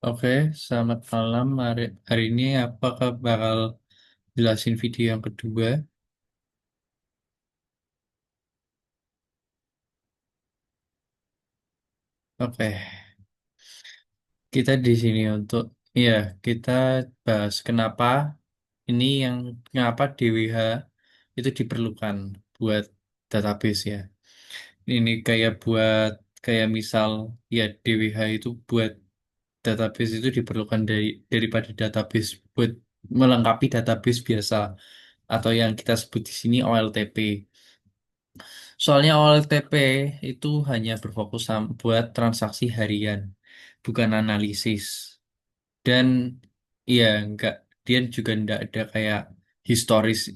Oke, selamat malam. Hari ini apakah bakal jelasin video yang kedua? Oke, kita di sini untuk ya kita bahas kenapa DWH itu diperlukan buat database ya. Ini kayak misal ya DWH itu buat database itu diperlukan daripada database buat melengkapi database biasa atau yang kita sebut di sini OLTP. Soalnya OLTP itu hanya berfokus buat transaksi harian, bukan analisis. Dan ya enggak, dia juga enggak ada kayak historis,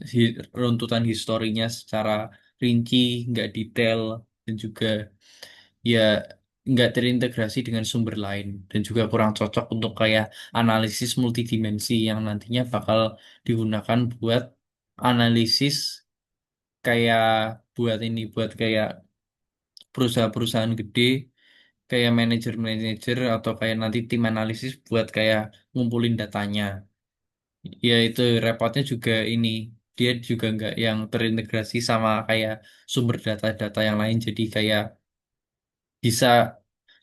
runtutan historinya secara rinci, enggak detail, dan juga ya enggak terintegrasi dengan sumber lain. Dan juga kurang cocok untuk kayak analisis multidimensi yang nantinya bakal digunakan buat analisis kayak buat kayak perusahaan-perusahaan gede kayak manajer-manajer atau kayak nanti tim analisis buat kayak ngumpulin datanya. Ya itu repotnya juga ini dia juga nggak yang terintegrasi sama kayak sumber data-data yang lain jadi kayak bisa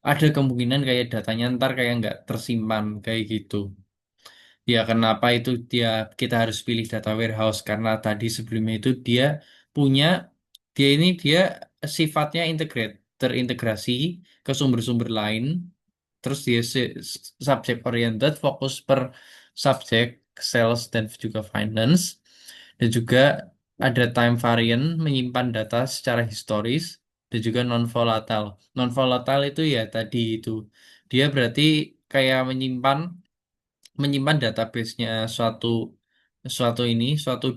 ada kemungkinan kayak datanya ntar kayak nggak tersimpan kayak gitu. Ya, kenapa itu kita harus pilih data warehouse karena tadi sebelumnya itu punya dia sifatnya terintegrasi ke sumber-sumber lain, terus dia subject oriented, fokus per subject, sales dan juga finance, dan juga ada time variant menyimpan data secara historis dan juga non volatile. Non volatile itu ya tadi itu dia berarti kayak menyimpan database-nya suatu suatu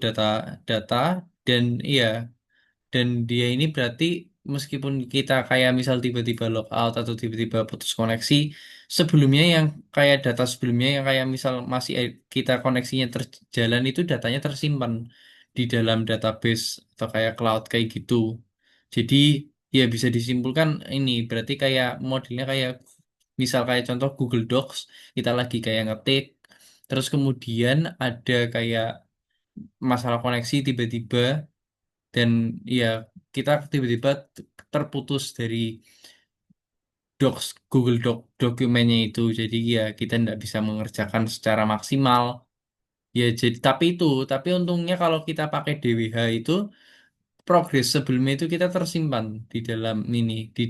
data dan iya dan dia ini berarti meskipun kita kayak misal tiba-tiba logout atau tiba-tiba putus koneksi sebelumnya yang kayak data sebelumnya yang kayak misal masih kita koneksinya terjalan itu datanya tersimpan di dalam database atau kayak cloud kayak gitu. Jadi ya bisa disimpulkan ini berarti kayak modelnya kayak misal kayak contoh Google Docs kita lagi kayak ngetik terus kemudian ada kayak masalah koneksi tiba-tiba dan ya kita tiba-tiba terputus dari Google Doc dokumennya itu jadi ya kita tidak bisa mengerjakan secara maksimal ya jadi tapi untungnya kalau kita pakai DWH itu progres sebelumnya itu kita tersimpan di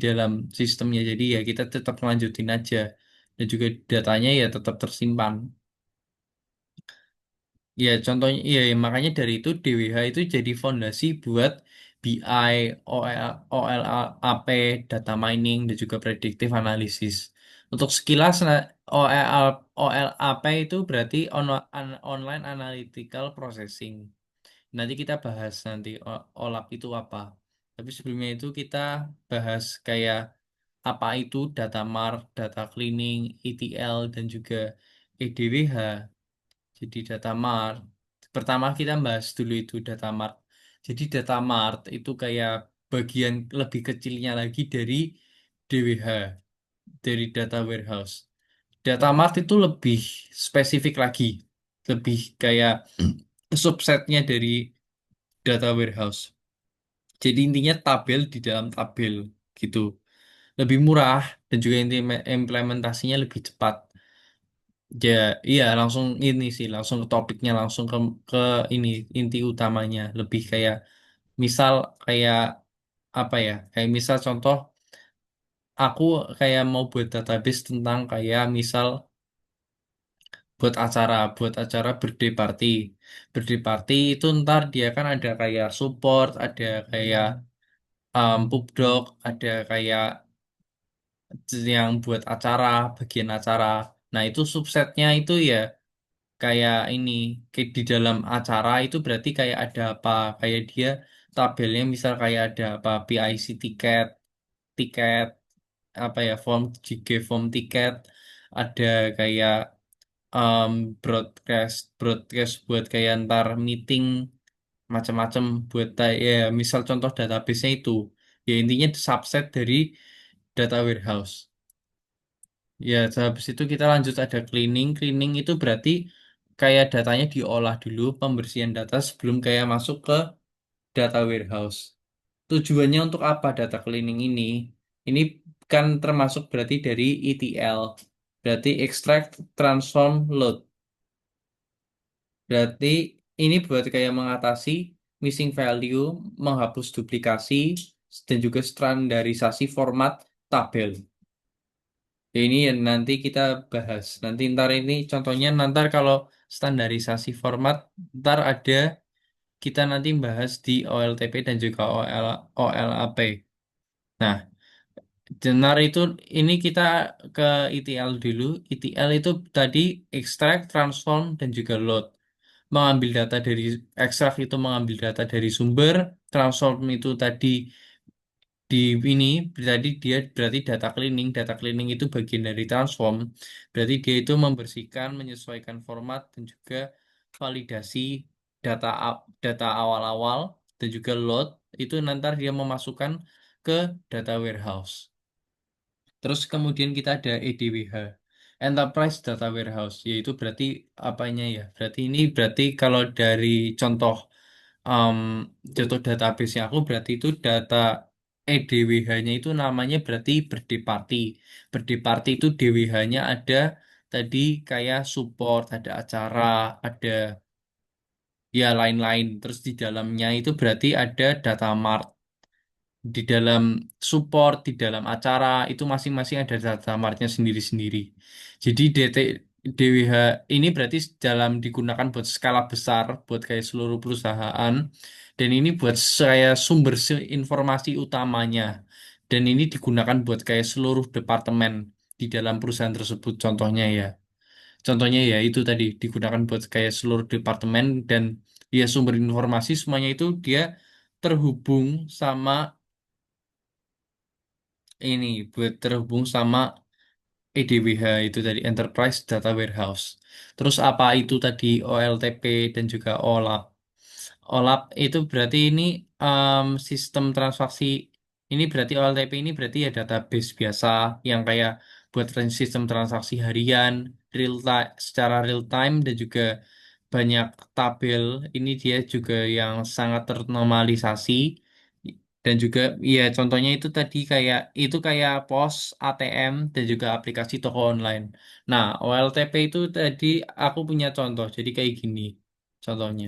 dalam sistemnya jadi ya kita tetap melanjutin aja dan juga datanya ya tetap tersimpan. Ya, contohnya, ya, makanya dari itu DWH itu jadi fondasi buat BI, OLAP, data mining, dan juga predictive analysis. Untuk sekilas, OLAP itu berarti Online Analytical Processing. Nanti kita bahas nanti OLAP itu apa. Tapi sebelumnya itu kita bahas kayak apa itu data mart, data cleaning, ETL, dan juga EDWH. Jadi data mart. Pertama kita bahas dulu itu data mart. Jadi data mart itu kayak bagian lebih kecilnya lagi dari DWH, dari data warehouse. Data mart itu lebih spesifik lagi, lebih kayak subsetnya dari data warehouse. Jadi intinya tabel di dalam tabel gitu. Lebih murah dan juga implementasinya lebih cepat. Ya, iya langsung ke topiknya, langsung ke ini inti utamanya. Lebih kayak misal kayak apa ya? Kayak misal contoh aku kayak mau buat database tentang kayak misal buat acara birthday party. Birthday party itu ntar dia kan ada kayak support, ada kayak pubdoc, ada kayak yang buat acara, bagian acara. Nah, itu subsetnya itu ya kayak ini kayak di dalam acara itu berarti kayak ada apa kayak dia tabelnya misal kayak ada apa PIC tiket tiket apa ya form tiket ada kayak um, broadcast broadcast buat kayak ntar meeting macam-macam ya misal contoh database-nya itu ya intinya subset dari data warehouse Ya, habis itu kita lanjut ada cleaning. Cleaning itu berarti kayak datanya diolah dulu, pembersihan data sebelum kayak masuk ke data warehouse. Tujuannya untuk apa data cleaning ini? Ini kan termasuk berarti dari ETL. Berarti extract, transform, load. Berarti ini buat kayak mengatasi missing value, menghapus duplikasi, dan juga standarisasi format tabel. Ya, ini yang nanti kita bahas. Nanti ntar ini contohnya nanti kalau standarisasi format ntar ada kita nanti bahas di OLTP dan juga OLAP. Nah, benar itu ini kita ke ETL dulu. ETL itu tadi extract, transform, dan juga load. Mengambil data dari extract itu mengambil data dari sumber, transform itu tadi di ini tadi dia berarti data cleaning. Data cleaning itu bagian dari transform. Berarti dia itu membersihkan, menyesuaikan format dan juga validasi data awal-awal dan juga load itu nanti dia memasukkan ke data warehouse. Terus kemudian kita ada EDWH, Enterprise Data Warehouse, yaitu berarti apanya ya? Berarti ini berarti kalau dari contoh um, contoh database aku berarti itu data EDWH-nya itu namanya berarti berdeparti. Berdeparti itu DWH-nya ada tadi kayak support, ada acara, ada ya lain-lain. Terus di dalamnya itu berarti ada data mart di dalam support, di dalam acara, itu masing-masing ada data martnya sendiri-sendiri. Jadi DWH ini berarti dalam digunakan buat skala besar, buat kayak seluruh perusahaan, dan ini buat saya sumber informasi utamanya. Dan ini digunakan buat kayak seluruh departemen di dalam perusahaan tersebut, contohnya ya. Contohnya ya itu tadi digunakan buat kayak seluruh departemen dan ya sumber informasi semuanya itu dia terhubung sama ini buat terhubung sama EDWH itu tadi Enterprise Data Warehouse. Terus apa itu tadi OLTP dan juga OLAP? OLAP itu berarti ini sistem transaksi ini berarti OLTP ini berarti ya database biasa yang kayak buat sistem transaksi harian, real time secara real time dan juga banyak tabel. Ini dia juga yang sangat ternormalisasi dan juga ya contohnya itu tadi kayak itu kayak POS, ATM dan juga aplikasi toko online. Nah, OLTP itu tadi aku punya contoh. Jadi kayak gini contohnya.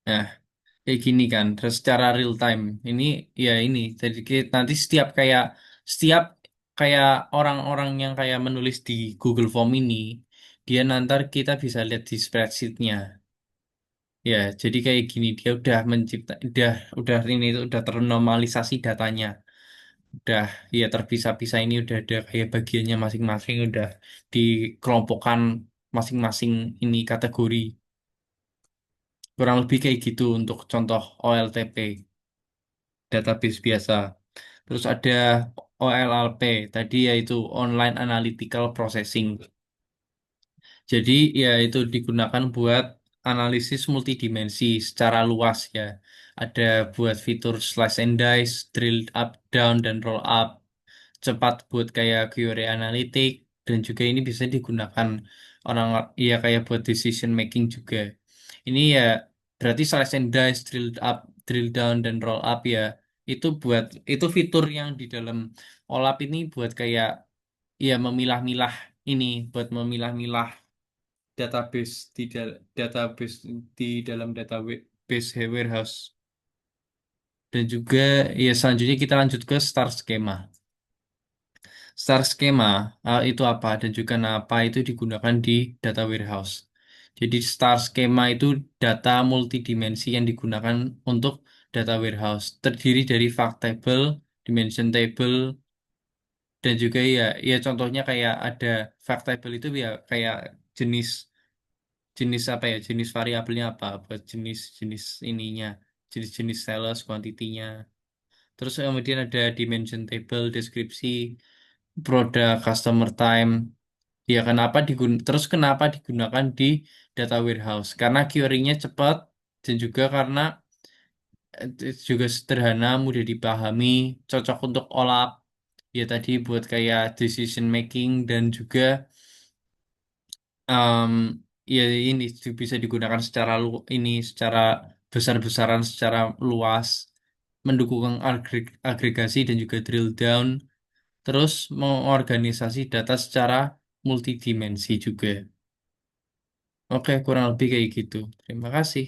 Nah, kayak gini kan. Terus secara real time. Ini ya ini. Jadi nanti setiap kayak orang-orang yang kayak menulis di Google Form ini, dia nanti kita bisa lihat di spreadsheetnya. Ya, jadi kayak gini dia udah ini udah ternormalisasi datanya. Udah ya terpisah-pisah ini udah ada kayak bagiannya masing-masing udah dikelompokkan masing-masing ini kategori. Kurang lebih kayak gitu untuk contoh OLTP, database biasa. Terus ada OLAP, tadi yaitu Online Analytical Processing. Jadi ya itu digunakan buat analisis multidimensi secara luas ya. Ada buat fitur slice and dice, drill up, down, dan roll up. Cepat buat kayak query analytic. Dan juga ini bisa digunakan orang ya kayak buat decision making juga. Ini ya berarti slice and dice, drill up, drill down, dan roll up ya. Itu fitur yang di dalam OLAP ini buat kayak ya memilah-milah ini buat memilah-milah database di dalam database warehouse dan juga ya selanjutnya kita lanjut ke star schema. Star schema itu apa dan juga kenapa itu digunakan di data warehouse. Jadi star schema itu data multidimensi yang digunakan untuk data warehouse terdiri dari fact table, dimension table, dan juga ya contohnya kayak ada fact table itu ya kayak jenis jenis apa ya jenis variabelnya apa buat jenis-jenis ininya jenis-jenis sales kuantitinya terus kemudian ada dimension table deskripsi produk customer time Ya, terus kenapa digunakan di data warehouse? Karena query-nya cepat dan juga karena juga sederhana, mudah dipahami, cocok untuk olah ya tadi buat kayak decision making dan juga em, ya ini bisa digunakan secara besar-besaran secara luas, mendukung agregasi dan juga drill down, terus mengorganisasi data secara multidimensi juga. Oke, kurang lebih kayak gitu. Terima kasih.